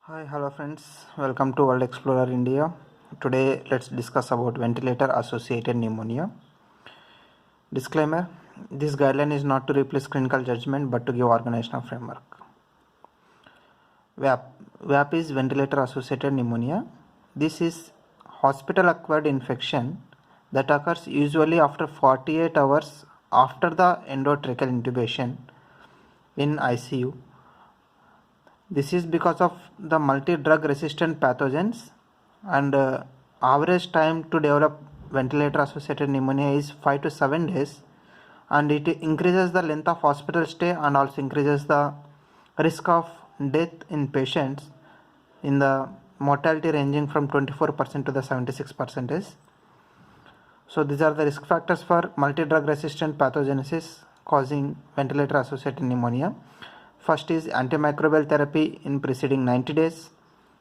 Hi, hello friends. Welcome to World Explorer India. Today, let's discuss about ventilator associated pneumonia. Disclaimer: this guideline is not to replace clinical judgment but to give organizational framework. VAP is ventilator associated pneumonia. This is hospital acquired infection that occurs usually after 48 hours after the endotracheal intubation in ICU. This is because of the multi-drug resistant pathogens, and average time to develop ventilator associated pneumonia is 5 to 7 days, and it increases the length of hospital stay and also increases the risk of death in patients in the mortality ranging from 24% to the 76%. So these are the risk factors for multi-drug resistant pathogenesis causing ventilator associated pneumonia. First is antimicrobial therapy in preceding 90 days,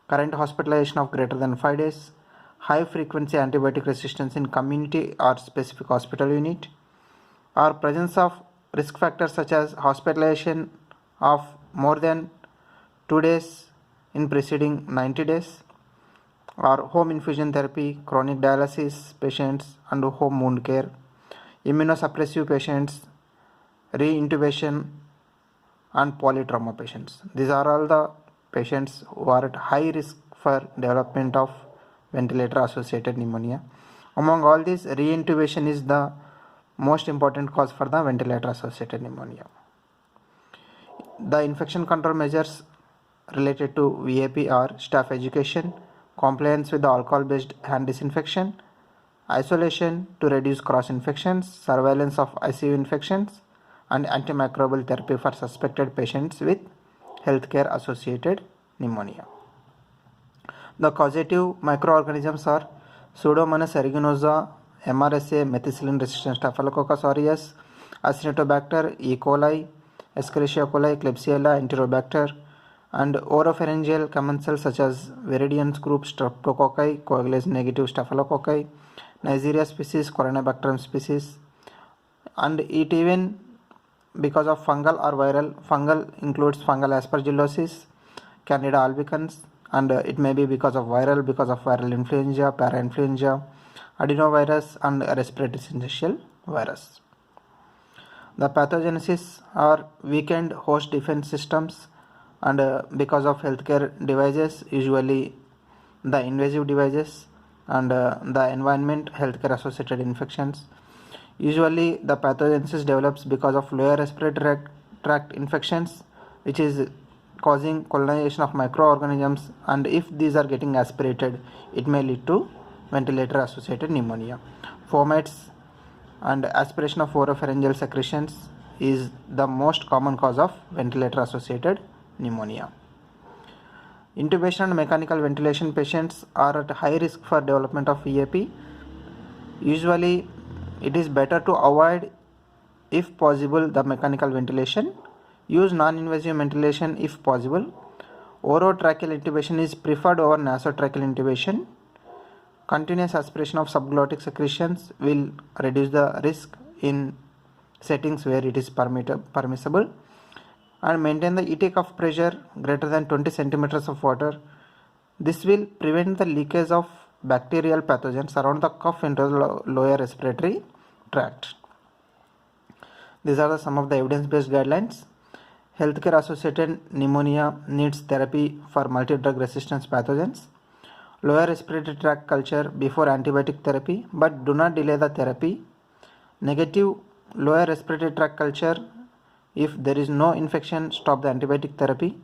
current hospitalization of greater than 5 days, high frequency antibiotic resistance in community or specific hospital unit, or presence of risk factors such as hospitalization of more than 2 days in preceding 90 days, or home infusion therapy, chronic dialysis patients and home wound care, immunosuppressive patients, re-intubation, and polytrauma patients. These are all the patients who are at high risk for development of ventilator associated pneumonia. Among all these, re-intubation is the most important cause for the ventilator associated pneumonia. The infection control measures related to VAP are staff education, compliance with the alcohol based hand disinfection, isolation to reduce cross infections, surveillance of ICU infections, and antimicrobial therapy for suspected patients with healthcare associated pneumonia. The causative microorganisms are Pseudomonas aeruginosa, MRSA, methicillin resistant Staphylococcus aureus, Acinetobacter, E. coli, Escherichia coli, Klebsiella, Enterobacter, and oropharyngeal commensals such as Viridians group, Streptococci, coagulase negative Staphylococci, Neisseria species, Corynebacterium species, and it even because of fungal or viral. Fungal includes fungal aspergillosis, Candida albicans, and it may be because of viral influenza, parainfluenza, adenovirus, and respiratory syncytial virus. The pathogenesis are weakened host defense systems, and because of healthcare devices, usually the invasive devices, and the environment, healthcare associated infections. Usually the pathogenesis develops because of lower respiratory tract infections, which is causing colonization of microorganisms, and if these are getting aspirated, it may lead to ventilator associated pneumonia. Fomites and aspiration of oropharyngeal secretions is the most common cause of ventilator associated pneumonia. Intubation and mechanical ventilation patients are at high risk for development of VAP. Usually it is better to avoid, if possible, the mechanical ventilation. Use non-invasive ventilation if possible. Orotracheal intubation is preferred over nasotracheal intubation. Continuous aspiration of subglottic secretions will reduce the risk in settings where it is permissible. And maintain the intake of pressure greater than 20 centimeters of water. This will prevent the leakage of bacterial pathogens around the cough into the lower respiratory tract. These are some of the evidence-based guidelines. Healthcare associated pneumonia needs therapy for multi-drug resistance pathogens. Lower respiratory tract culture before antibiotic therapy, but do not delay the therapy. Negative lower respiratory tract culture, if there is no infection, stop the antibiotic therapy.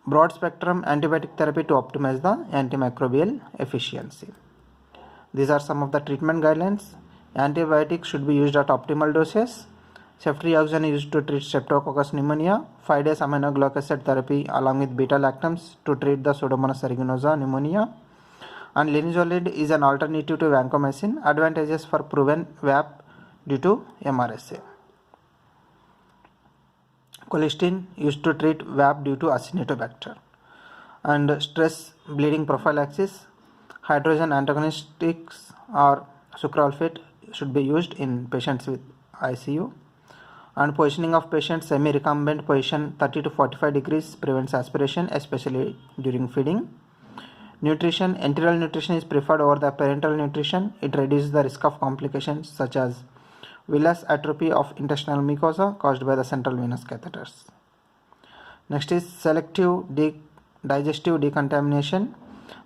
Broad spectrum antibiotic therapy to optimize the antimicrobial efficiency. These are some of the treatment guidelines. Antibiotics should be used at optimal doses. Ceftriaxone is used to treat Streptococcus pneumonia. 5 days aminoglycosic acid therapy along with beta-lactams to treat the Pseudomonas aeruginosa pneumonia. And linezolid is an alternative to vancomycin. Advantages for proven VAP due to MRSA. Colistin used to treat VAP due to Acinetobacter. And stress bleeding prophylaxis, hydrogen antagonistics or sucralfate should be used in patients with ICU. And positioning of patient semi-recumbent position 30 to 45 degrees prevents aspiration, especially during feeding. Nutrition. Enteral nutrition is preferred over the parenteral nutrition. It reduces the risk of complications such as villous atrophy of intestinal mucosa caused by the central venous catheters. Next is selective digestive decontamination.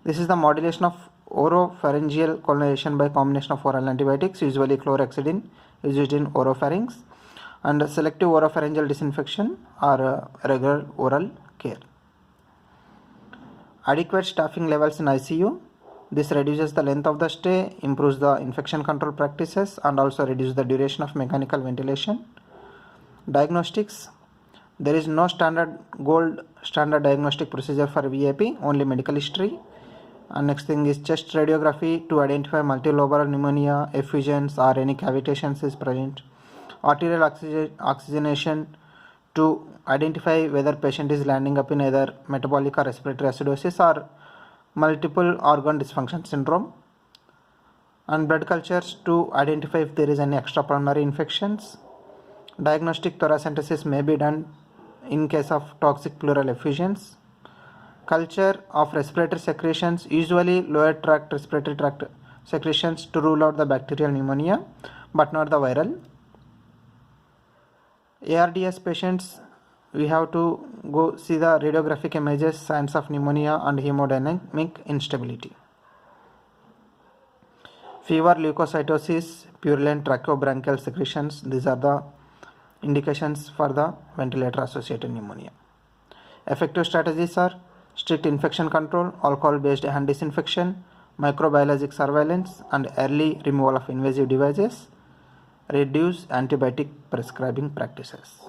This is the modulation of oropharyngeal colonization by combination of oral antibiotics, usually chlorhexidine is used in oropharynx, and selective oropharyngeal disinfection or regular oral care. Adequate staffing levels in ICU. This reduces the length of the stay, improves the infection control practices, and also reduces the duration of mechanical ventilation. Diagnostics. There is no gold standard diagnostic procedure for VAP, only medical history. And next thing is chest radiography to identify multilobar pneumonia, effusions, or any cavitations is present. Arterial oxygenation to identify whether patient is landing up in either metabolic or respiratory acidosis or multiple organ dysfunction syndrome. And blood cultures to identify if there is any extrapulmonary infections. Diagnostic thoracentesis may be done in case of toxic pleural effusions. Culture of respiratory secretions, usually lower tract respiratory tract secretions to rule out the bacterial pneumonia but not the viral. ARDS patients, we have to go see the radiographic images, signs of pneumonia and hemodynamic instability. Fever, leukocytosis, purulent tracheobronchial secretions, these are the indications for the ventilator associated pneumonia. Effective strategies are strict infection control, alcohol based hand disinfection, microbiologic surveillance, and early removal of invasive devices, reduce antibiotic prescribing practices.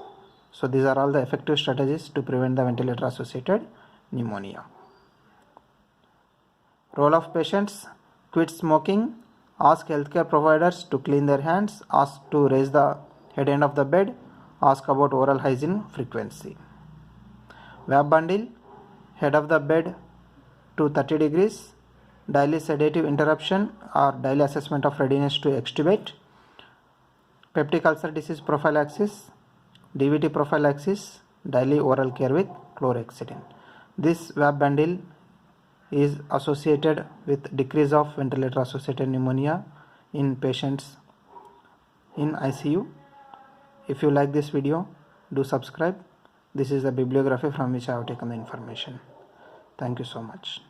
So these are all the effective strategies to prevent the ventilator associated pneumonia. Role of patients: quit smoking, ask healthcare providers to clean their hands, ask to raise the head end of the bed, ask about oral hygiene frequency. VAP bundle, head of the bed to 30 degrees, daily sedative interruption or daily assessment of readiness to extubate, peptic ulcer disease prophylaxis, DVT prophylaxis, daily oral care with chlorhexidine. This VAP bundle is associated with decrease of ventilator associated pneumonia in patients in ICU. If you like this video, do subscribe. This is the bibliography from which I have taken the information. Thank you so much.